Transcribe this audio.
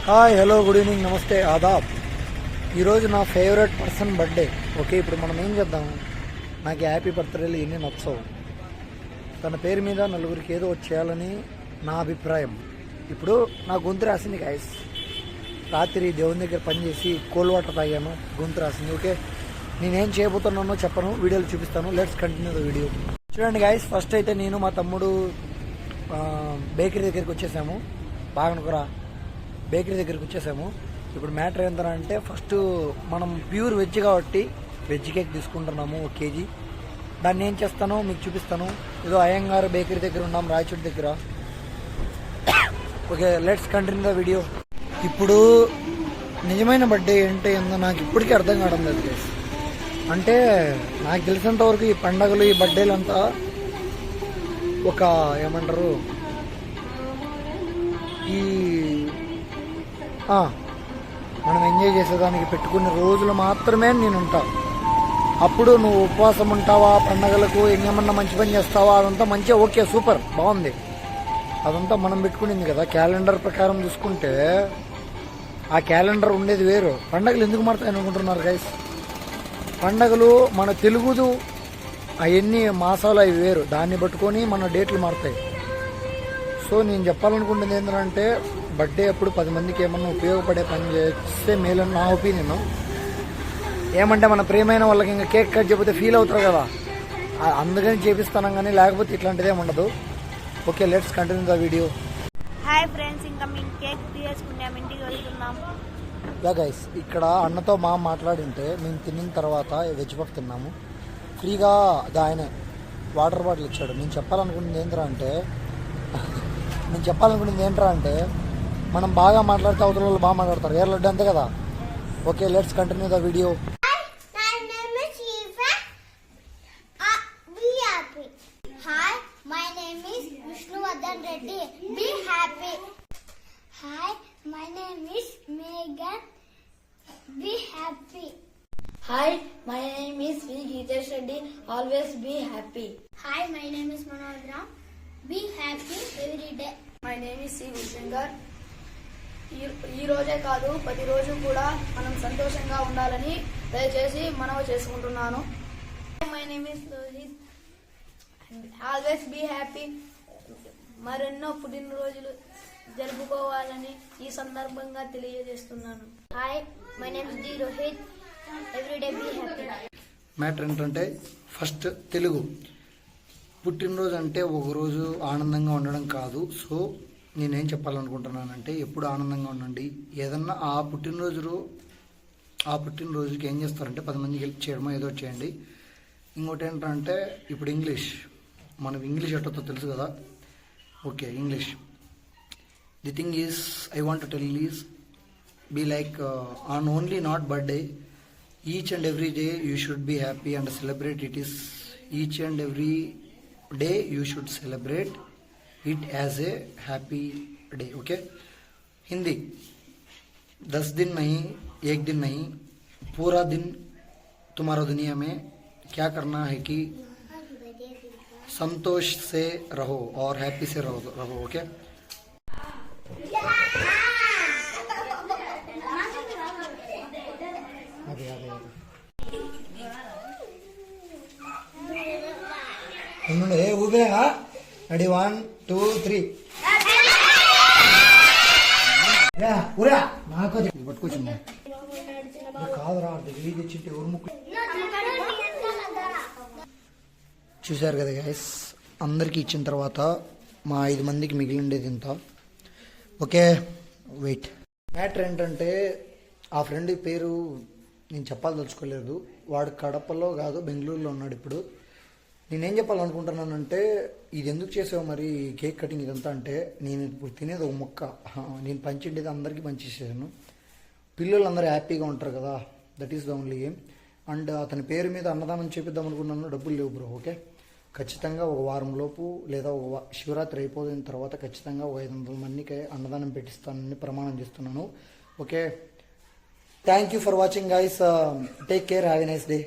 Hi hello good evening నమస్తే ఆదాబ్. ఈరోజు నా ఫేవరెట్ పర్సన్ బర్త్డే. ఓకే, ఇప్పుడు మనం ఏం చేద్దాం, నాకు హ్యాపీ బర్త్డేలు ఎన్ని నచ్చవు. తన పేరు మీద నలుగురికి ఏదో చేయాలని నా అభిప్రాయం. ఇప్పుడు నా గొంతు రాసింది గాయస్. రాత్రి దేవుని దగ్గర పనిచేసి కోల్డ్ వాటర్ తాగాను, గొంతు రాసింది. ఓకే, నేనేం చేయబోతున్నానో చెప్పను, వీడియోలు చూపిస్తాను. Let's continue the video. చూడండి గాయస్, ఫస్ట్ అయితే నేను మా తమ్ముడు బేకరీ దగ్గరికి వచ్చేసాము. బాగా బేకరీ దగ్గరికి వచ్చేసాము. ఇప్పుడు మ్యాటర్ ఏంటంటే, ఫస్ట్ మనం ప్యూర్ వెజ్ కాబట్టి వెజ్ కేక్ తీసుకుంటున్నాము 1 kg. దాన్ని ఏం చేస్తానో మీకు చూపిస్తాను. ఏదో అయ్యంగారు బేకరీ దగ్గర ఉన్నాం, రాయచోటి దగ్గర. Okay, let's continue the video. ఇప్పుడు నిజమైన బర్త్డే ఏంటో ఏందో నాకు ఇప్పటికీ అర్థం కావడం లేదు గైస్. అంటే నాకు తెలిసినంత వరకు ఈ పండగలు, ఈ బర్త్డేలు అంతా ఒక ఏమంటారు, ఈ మనం ఎంజాయ్ చేసేదానికి పెట్టుకునే రోజులు మాత్రమే నేను ఉంటా. అప్పుడు నువ్వు ఉపవాసం ఉంటావా, పండగలకు ఇంకేమన్నా మంచి పని చేస్తావా, అదంతా మంచిగా ఓకే, సూపర్, బాగుంది. అదంతా మనం పెట్టుకునింది కదా. క్యాలెండర్ ప్రకారం చూసుకుంటే ఆ క్యాలెండర్ ఉండేది వేరు. పండగలు ఎందుకు మారుతాయని అనుకుంటున్నారు గైస్? పండగలు మన తెలుగుదు అవన్నీ మాసాలు అవి వేరు, దాన్ని పట్టుకొని మన డేట్లు మారుతాయి. సో నేను చెప్పాలనుకుంటుంది ఏంటంటే, బర్త్డే అప్పుడు 10 మందికి ఏమన్నా ఉపయోగపడే పని చేస్తే మేలని నా ఒపీనియన్. ఏమంటే మన ప్రియమైన వాళ్ళకి ఇంకా కేక్ కట్ చేయకపోతే ఫీల్ అవుతారు కదా, అందుకని చేపిస్తాను. కానీ లేకపోతే ఇట్లాంటిది ఏమి ఉండదు. Okay, let's continue the video. Hi friends, ఇంకా మేము కేక్ తీసుకున్నాం, ఇంటికి వెళ్తున్నాం. యా గైస్, ఇక్కడ అన్నతో మాట్లాడింటే మేము తిన్న తర్వాత వెజ్ పఫ్ తిన్నాము. ఫ్రీగా ఆయన వాటర్ బాటిల్ ఇచ్చాడు. నేను చెప్పాలనుకున్నది ఏంట్రా అంటే మనం బాగా మాట్లాడితే అవతల వాళ్ళు బాగా మాట్లాడతారు. ఏర్ లడ్డు అంతే కదా. Okay, let's continue the video. Hi, my name is V. Geetesh Reddy. Always be happy. Hi, my name is Manoj Ram. Be happy every day. My name is C. Vishankar. ఈ రోజే కాదు, ప్రతిరోజు కూడా మనం సంతోషంగా ఉండాలని దయచేసి మనవి చేసుకుంటున్నాను. My name is Rohit. Always be happy. మరెన్నో పుట్టినరోజులు జరుపుకోవాలని ఈ సందర్భంగా తెలియజేస్తున్నాను. Hi, my name is D Rohit. Everyday be happy. Matter ఏంటంటే, ఫస్ట్ తెలుగు పుట్టినరోజు అంటే ఒకరోజు ఆనందంగా ఉండడం కాదు. సో నేనేం చెప్పాలనుకుంటున్నానంటే, ఎప్పుడు ఆనందంగా ఉండండి. ఏదన్నా ఆ పుట్టినరోజుకి ఏం చేస్తారంటే 10 మందికి హెల్ప్ చేయడమో ఏదో చేయండి. ఇంకోటి ఏంటంటే, ఇప్పుడు మనకు ఇంగ్లీష్ ఎట్టో తెలుసు కదా. Okay, English. The thing is I want to tell is be like on only not birthday, each and every day you should be happy and celebrate it. Is each and every day you should celebrate it as a happy day. Okay, Hindi 10 दिन नहीं, 1 दिन नहीं, पूरा दिन तुम्हारा दुनिया में क्या करना है कि संतोष से रहो और हैप्पी से रहो. ओके, ఊపిరేగా. రెడీ, 1 2 3. ఊరా నాకు పట్టుకొచ్చింది కాదురా, దగ్గర తెచ్చింటే ఊరు ముక్కు. చూశారు కదా గైస్, అందరికి ఇచ్చిన తర్వాత మా 5 మందికి మిగిలిండేది ఇంత. Okay, wait. మ్యాటర్ ఏంటంటే, ఆ ఫ్రెండ్ పేరు నేను చెప్పాలదలుచుకోలేదు. వాడు కడపలో కాదు, బెంగళూరులో ఉన్నాడు ఇప్పుడు. నేనేం చెప్పాలనుకుంటున్నానంటే, ఇది ఎందుకు చేసావు మరి కేక్ కటింగ్ ఇదంతా అంటే, నేను ఇప్పుడు తినేది ఒక మొక్క, నేను పంచిండేది అందరికీ పంచేసాను. పిల్లలందరూ హ్యాపీగా ఉంటారు కదా, that is the only aim. And అతని పేరు మీద అన్నదానం చేపిద్దాం అనుకున్నాను, డబ్బులు లేవు బ్రో. ఓకే, ఖచ్చితంగా ఒక వారం లోపు లేదా శివరాత్రి అయిపోయిన తర్వాత ఖచ్చితంగా 500 మందికి అన్నదానం పెట్టిస్తానని ప్రమాణం చేస్తున్నాను. Okay, thank you for watching guys. Take care, have a nice day.